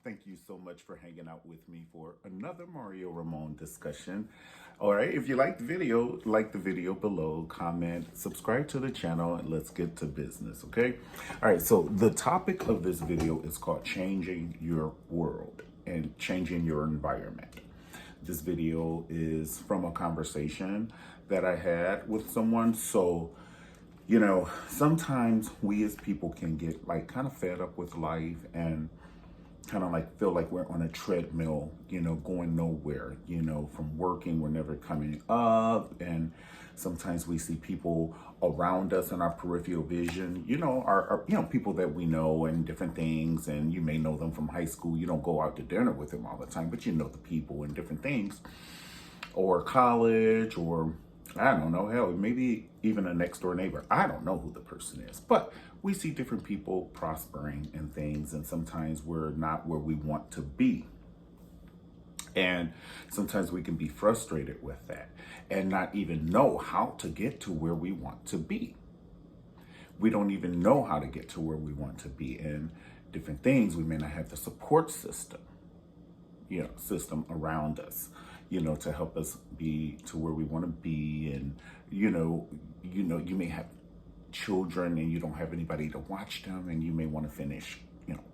Thank you so much for hanging out with me for another Mario Ramon discussion. All right, if you like the video below, comment, subscribe to the channel, and let's get to business, okay? All right, so the topic of this video is called Changing Your World and Changing Your Environment. This video is from a conversation that I had with someone. So, sometimes we as people can get like kind of fed up with life and kind of like feel like we're on a treadmill, going nowhere, from working, we're never coming up. And sometimes we see people around us in our peripheral vision, people that we know and different things. And you may know them from high school. You don't go out to dinner with them all the time, but you know the people and different things, or college, or I don't know, hell, maybe even a next door neighbor. I don't know who the person is, but we see different people prospering and things, and sometimes we're not where we want to be. And sometimes we can be frustrated with that and not even know how to get to where we want to be. We don't even know how to get to where we want to be, and different things. We may not have the support system around us, to help us be to where we want to be. And, you may have children and you don't have anybody to watch them, and you may want to finish,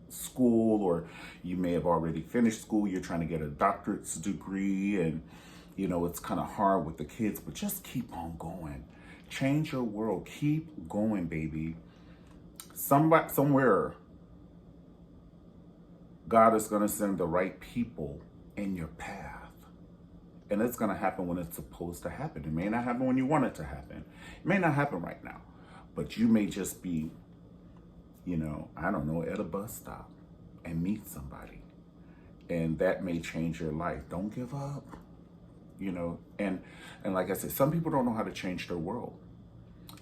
school, or you may have already finished school. You're trying to get a doctorate's degree, and, it's kind of hard with the kids, but just keep on going. Change your world. Keep going, baby. Somewhere, God is going to send the right people in your path. And it's going to happen when it's supposed to happen. It may not happen when you want it to happen. It may not happen right now. But you may just be, I don't know, at a bus stop and meet somebody. And that may change your life. Don't give up. And like I said, some people don't know how to change their world.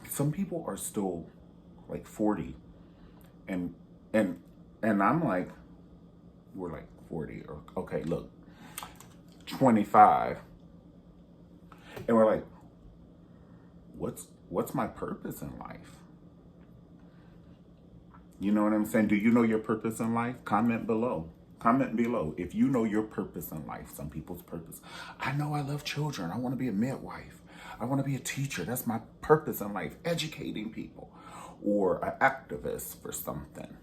Some people are still like 40. And I'm like, we're like 40, or okay, look, 25, and we're like, what's my purpose in life? You know what I'm saying? Do you know your purpose in life? Comment below if you know your purpose in life. Some people's purpose, I know I love children, I want to be a midwife, I want to be a teacher, that's my purpose in life, educating people, or an activist for something,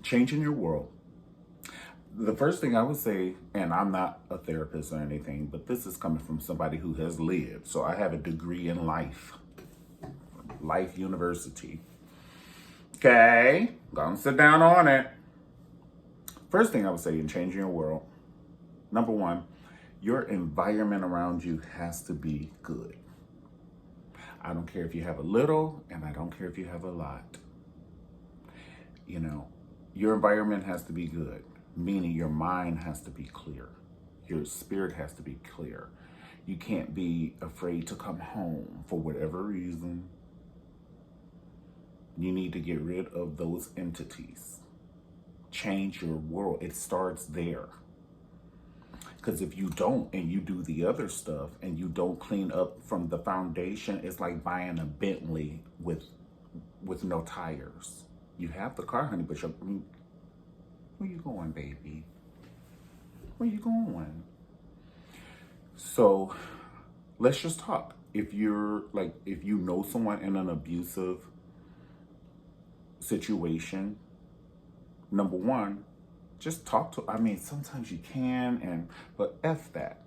changing your world. The first thing I would say, and I'm not a therapist or anything, but this is coming from somebody who has lived. So I have a degree in life University. Okay, gonna sit down on it. First thing I would say in changing your world, number one, your environment around you has to be good. I don't care if you have a little, and I don't care if you have a lot. Your environment has to be good, meaning your mind has to be clear. Your spirit has to be clear. You can't be afraid to come home for whatever reason. You need to get rid of those entities. Change your world. It starts there. Because if you don't, and you do the other stuff, and you don't clean up from the foundation, it's like buying a Bentley with no tires. You have the car, honey, but where you going, baby? Where you going? So let's just talk. If you know someone in an abusive situation, number one, just talk to. Sometimes you can, but F that.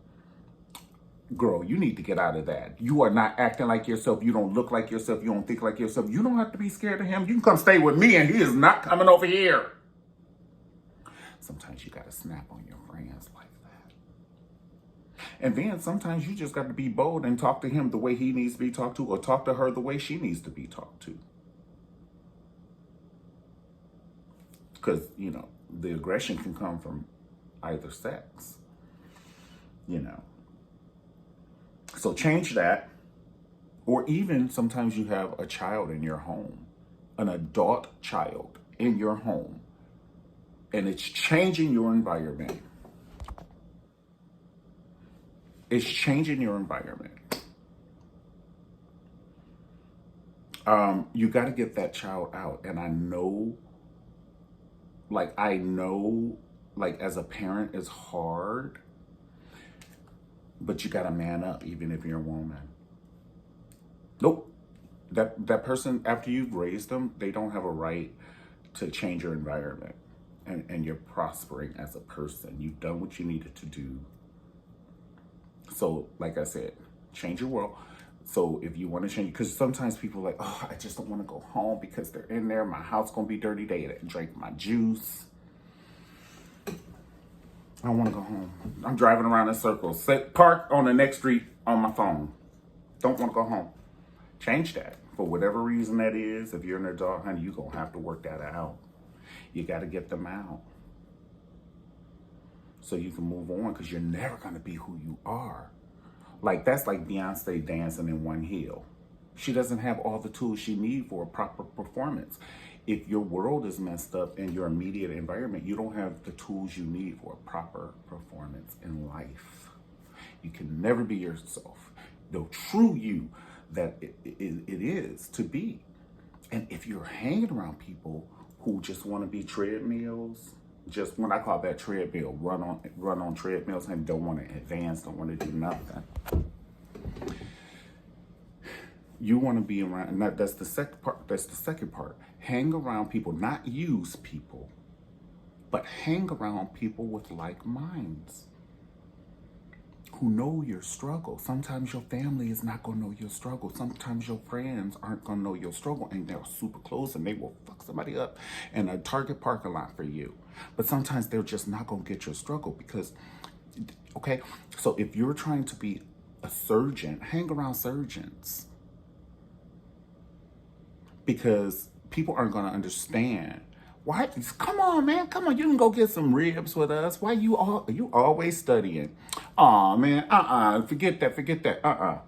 Girl, you need to get out of that. You are not acting like yourself. You don't look like yourself. You don't think like yourself. You don't have to be scared of him. You can come stay with me, and he is not coming over here. Sometimes you got to snap on your friends like that. And then sometimes you just got to be bold and talk to him the way he needs to be talked to, or talk to her the way she needs to be talked to. Because, the aggression can come from either sex, So change that. Or even sometimes you have a child in your home, an adult child in your home, and it's changing your environment. It's changing your environment. You got to get that child out. And I know, like as a parent, it's hard, but you got to man up, even if you're a woman. Nope. That person, after you've raised them, they don't have a right to change your environment. And you're prospering as a person. You've done what you needed to do. So, like I said, change your world. So if you want to change, because sometimes people are like, oh, I just don't want to go home because they're in there. My house going to be dirty. They drank my juice. I don't want to go home. I'm driving around in circles. Park on the next street on my phone. Don't want to go home. Change that. For whatever reason that is, if you're an adult, honey, you're going to have to work that out. You got to get them out so you can move on, because you're never going to be who you are. Like, that's like Beyonce dancing in one heel. She doesn't have all the tools she needs for a proper performance. If your world is messed up in your immediate environment, you don't have the tools you need for a proper performance in life. You can never be yourself, the true you that it is to be. And if you're hanging around people who just want to be treadmills, just when I call that treadmill, run on treadmills and don't want to advance, don't want to do nothing. You want to be around, and that's the second part. That's the second part. Hang around people, not use people, but hang around people with like minds who know your struggle. Sometimes your family is not going to know your struggle. Sometimes your friends aren't going to know your struggle, and they're super close and they will fuck somebody up in a Target parking lot for you. But sometimes they're just not going to get your struggle because, okay, so if you're trying to be a surgeon, hang around surgeons. Because people aren't going to understand. Why? Come on, man. Come on. You can go get some ribs with us. Why you always studying? Aw, man. Forget that.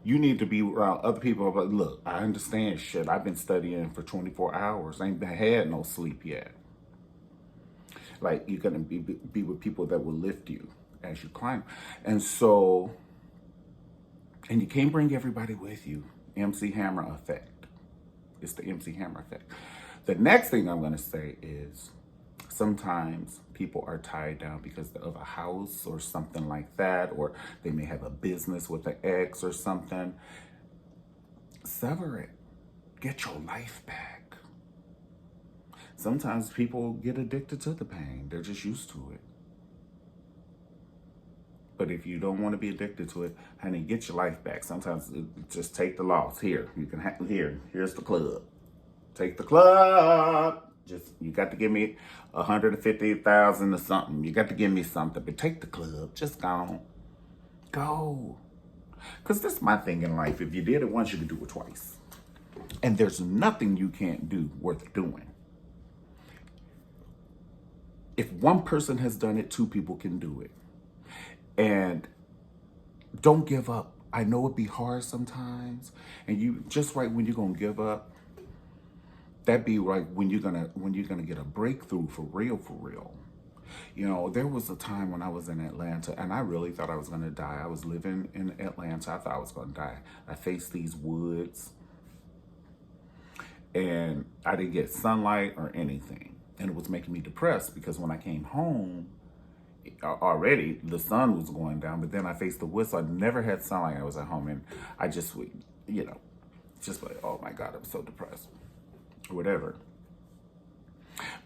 You need to be around other people. But look, I understand shit. I've been studying for 24 hours. I ain't had no sleep yet. Like, you're going to be with people that will lift you as you climb. And so, and you can't bring everybody with you. MC Hammer effect. It's the MC Hammer effect. The next thing I'm going to say is sometimes people are tied down because of a house or something like that, or they may have a business with an ex or something. Sever it. Get your life back. Sometimes people get addicted to the pain. They're just used to it. But if you don't want to be addicted to it, honey, get your life back. Sometimes just take the loss. Here, you can here's the club. Take the club. You got to give me 150,000 or something. You got to give me something, but take the club. Just go. Because this is my thing in life. If you did it once, you can do it twice. And there's nothing you can't do worth doing. If one person has done it, two people can do it. And don't give up. I know it'd be hard sometimes. And you just right when you're gonna give up, that'd be right when you're gonna get a breakthrough for real. You know, there was a time when I was in Atlanta and I really thought I was gonna die. I was living in Atlanta. I thought I was gonna die. I faced these woods and I didn't get sunlight or anything. And it was making me depressed because when I came home, already the sun was going down, but then I faced the woods, so I never had sunlight. I was at home and I just would, just like, oh my God, I'm so depressed or whatever.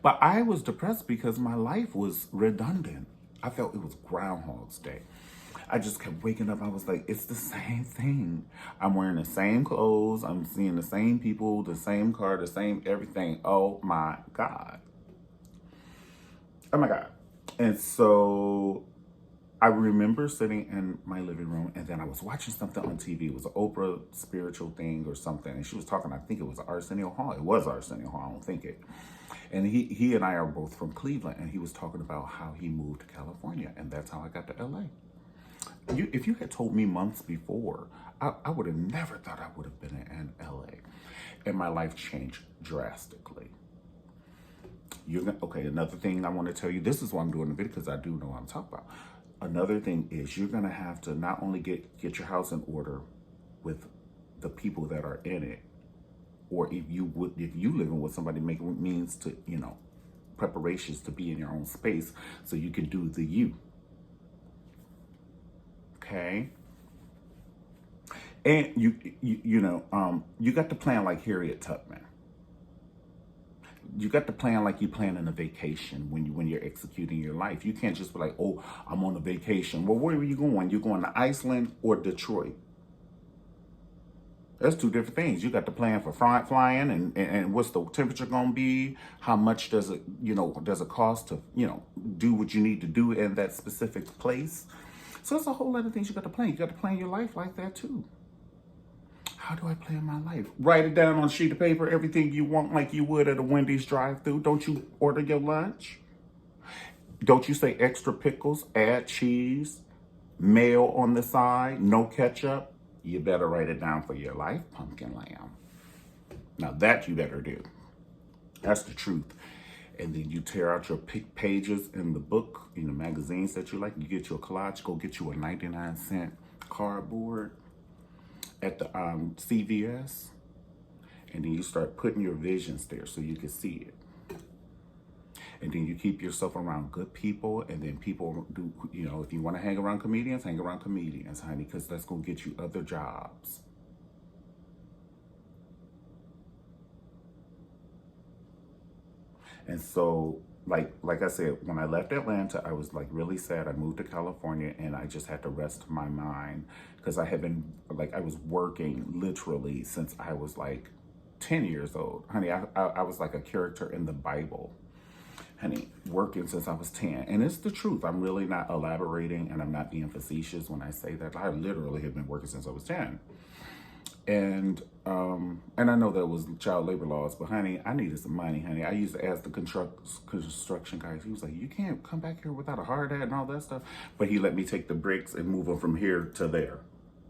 But I was depressed because my life was redundant. I felt it was Groundhog's Day. I just kept waking up. I was like, it's the same thing. I'm wearing the same clothes. I'm seeing the same people, the same car, the same everything. Oh my God. Oh my God. And so I remember sitting in my living room and then I was watching something on TV. It was an Oprah spiritual thing or something. And she was talking, I think it was Arsenio Hall. It was Arsenio Hall, I don't think it. And he and I are both from Cleveland. And he was talking about how he moved to California. And that's how I got to LA. If you had told me months before, I would have never thought I would have been in LA. And my life changed drastically. Okay, another thing I want to tell you, this is why I'm doing the video, because I do know what I'm talking about. Another thing is you're going to have to not only get your house in order with the people that are in it, or if you living with somebody, make it means to, preparations to be in your own space so you can do the you. Okay. And you got to plan like Harriet Tubman. You got to plan like you planning a vacation when you're executing your life. You can't just be like, oh, I'm on a vacation. Well, where are you going? You're going to Iceland or Detroit. That's two different things. You got to plan for flying and what's the temperature going to be? How much does it cost to, do what you need to do in that specific place? So it's a whole lot of things you got to plan. You got to plan your life like that too. How do I plan my life? Write it down on a sheet of paper, everything you want like you would at a Wendy's drive-thru. Don't you order your lunch? Don't you say extra pickles, add cheese, mayo on the side, no ketchup? You better write it down for your life, pumpkin lamb. Now that you better do. That's the truth. And then you tear out your pages in the book, in the magazines that you like. You get your collage, go get you a 99-cent cardboard at the CVS, and then you start putting your visions there so you can see it. And then you keep yourself around good people, and then people do, if you want to hang around comedians, honey, because that's going to get you other jobs. And so, like I said, when I left Atlanta, I was like really sad. I moved to California and I just had to rest my mind because I was working literally since I was like 10 years old. Honey, I was like a character in the Bible. Honey, working since I was 10. And it's the truth. I'm really not elaborating and I'm not being facetious when I say that. I literally have been working since I was 10. And I know that was child labor laws, but honey, I needed some money, honey. I used to ask the construction guys. He was like, you can't come back here without a hard hat and all that stuff. But he let me take the bricks and move them from here to there.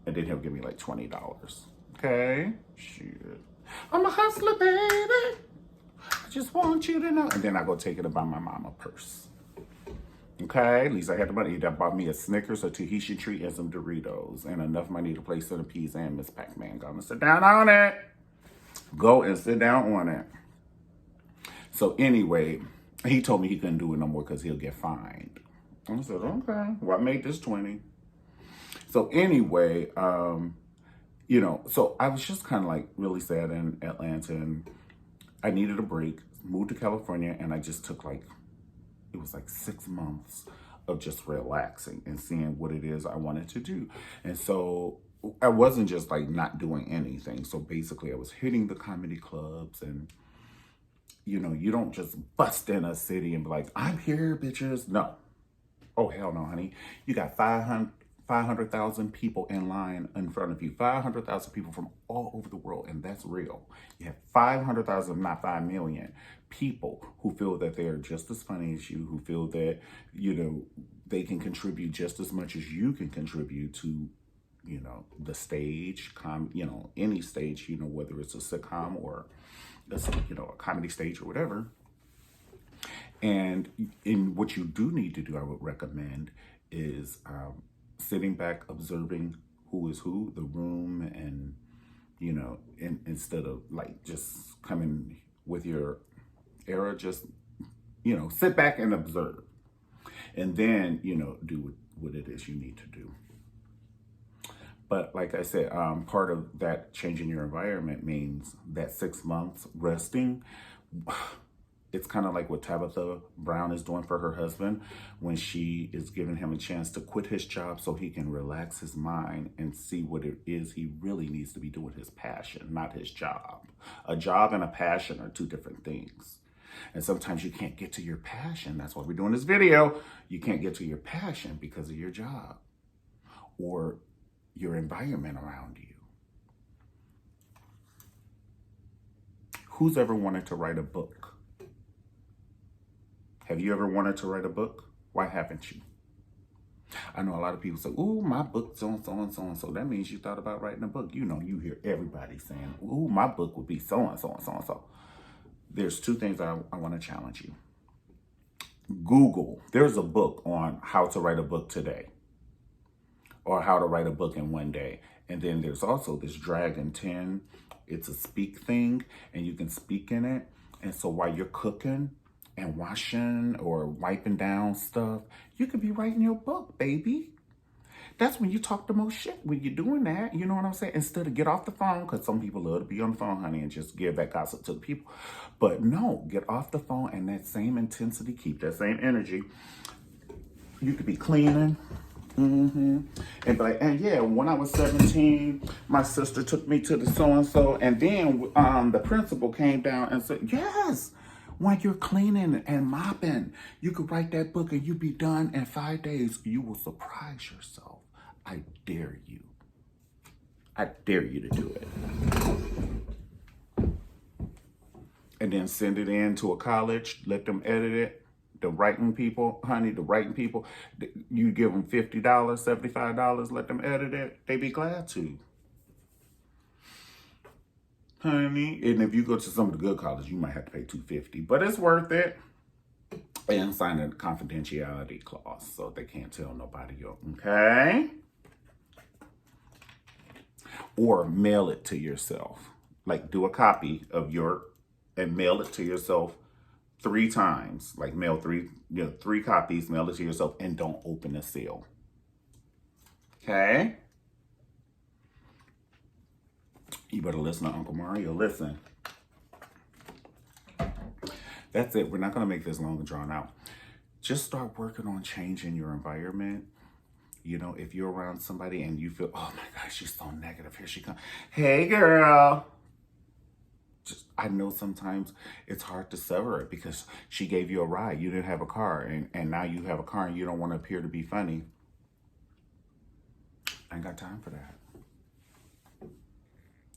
And then he'll give me like $20. Okay? Shit. I'm a hustler, baby. I just want you to know. And then I go take it and buy my mama a purse. Okay, at least I had the money. That bought me a Snickers, a Tahitian treat, and some Doritos. And enough money to play Centipedes and Miss Pac-Man. Gonna sit down on it. Go and sit down on it. So anyway, he told me he couldn't do it no more because he'll get fined. And I said, okay, well, I made this 20. So anyway, so I was just kind of like really sad in Atlanta. And I needed a break, moved to California, and I just took it was like 6 months of just relaxing and seeing what it is I wanted to do. And so I wasn't just like not doing anything. So basically I was hitting the comedy clubs and, you don't just bust in a city and be like, I'm here, bitches. No. Oh, hell no, honey. You got 500,000 people in line in front of you, 500,000 people from all over the world, and that's real. You have 500,000, not 5 million people who feel that they're just as funny as you, who feel that, they can contribute just as much as you can contribute to, the stage, any stage, whether it's a sitcom or, a comedy stage or whatever. And in what you do need to do, I would recommend is, sitting back, observing who is who, the room, and, instead of like just coming with your era, just, sit back and observe. And then, do what it is you need to do. But like I said, part of that changing your environment means that 6 months resting. It's kind of like what Tabitha Brown is doing for her husband when she is giving him a chance to quit his job so he can relax his mind and see what it is he really needs to be doing, his passion, not his job. A job and a passion are two different things. And sometimes you can't get to your passion. That's why we're doing this video. You can't get to your passion because of your job or your environment around you. Who's ever wanted to write a book? Have you ever wanted to write a book? Why haven't you? I know a lot of people say, ooh, my book so-and-so and so-and-so. That means you thought about writing a book. You hear everybody saying, ooh, my book would be so-and-so and so-and-so. There's two things I want to challenge you. Google. There's a book on how to write a book today or how to write a book in one day. And then there's also this Dragon 10. It's a speak thing, and you can speak in it. And so while you're cooking and washing or wiping down stuff, you could be writing your book, baby. That's when you talk the most shit, when you're doing that. You know what I'm saying? Instead of get off the phone, because some people love to be on the phone, honey, and just give that gossip to the people. But no, get off the phone and that same intensity, keep that same energy. You could be cleaning. And be like, and yeah, when I was 17, my sister took me to the so-and-so. And then the principal came down and said, yes, when you're cleaning and mopping, you could write that book and you'd be done in 5 days. You will surprise yourself. I dare you. I dare you to do it. And then send it in to a college, let them edit it. The writing people, honey, the writing people, you give them $50, $75, let them edit it. They be glad to. Honey, and if you go to some of the good colleges, you might have to pay $250, but it's worth it. And sign a confidentiality clause so they can't tell nobody else, okay? Or mail it to yourself. Like do a copy of and mail it to yourself 3 times. Like mail 3 copies, mail it to yourself, and don't open the seal. Okay? You better listen to Uncle Mario. Listen. That's it. We're not going to make this long and drawn out. Just start working on changing your environment. You know, if you're around somebody and you feel, oh my gosh, she's so negative. Here she comes. Hey, girl. I know sometimes it's hard to sever it because she gave you a ride. You didn't have a car, and now you have a car and you don't want to appear to be funny. I ain't got time for that.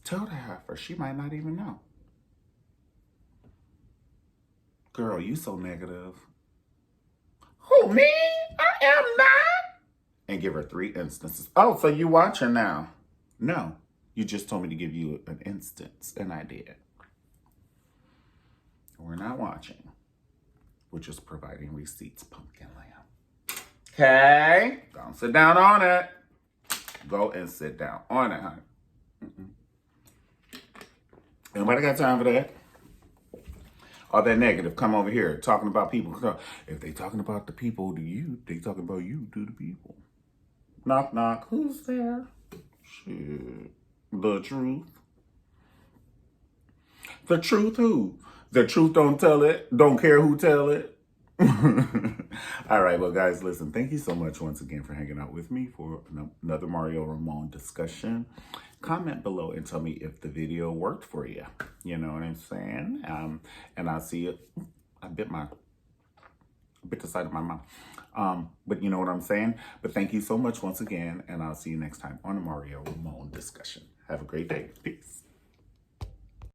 Tell the heifer. She might not even know. Girl, you so negative. Who, me? I am not. And give her 3 instances. Oh, so you watching now? No, you just told me to give you an instance, and I did. We're not watching. We're just providing receipts, pumpkin lamb. Okay? Go and sit down on it. Go and sit down on it, honey. Anybody got time for that? All that negative, come over here, talking about people. If they talking about the people to you, they talking about you to the people. Knock, knock. Who's there? Shit. The truth. The truth who? The truth don't tell it. Don't care who tell it. All right, well, guys, listen. Thank you so much once again for hanging out with me for another Mario Ramon discussion. Comment below and tell me if the video worked for you. You know what I'm saying? And I'll see it. I bit the side of my mouth. But you know what I'm saying? But thank you so much once again, and I'll see you next time on a Mario Ramon discussion. Have a great day. Peace.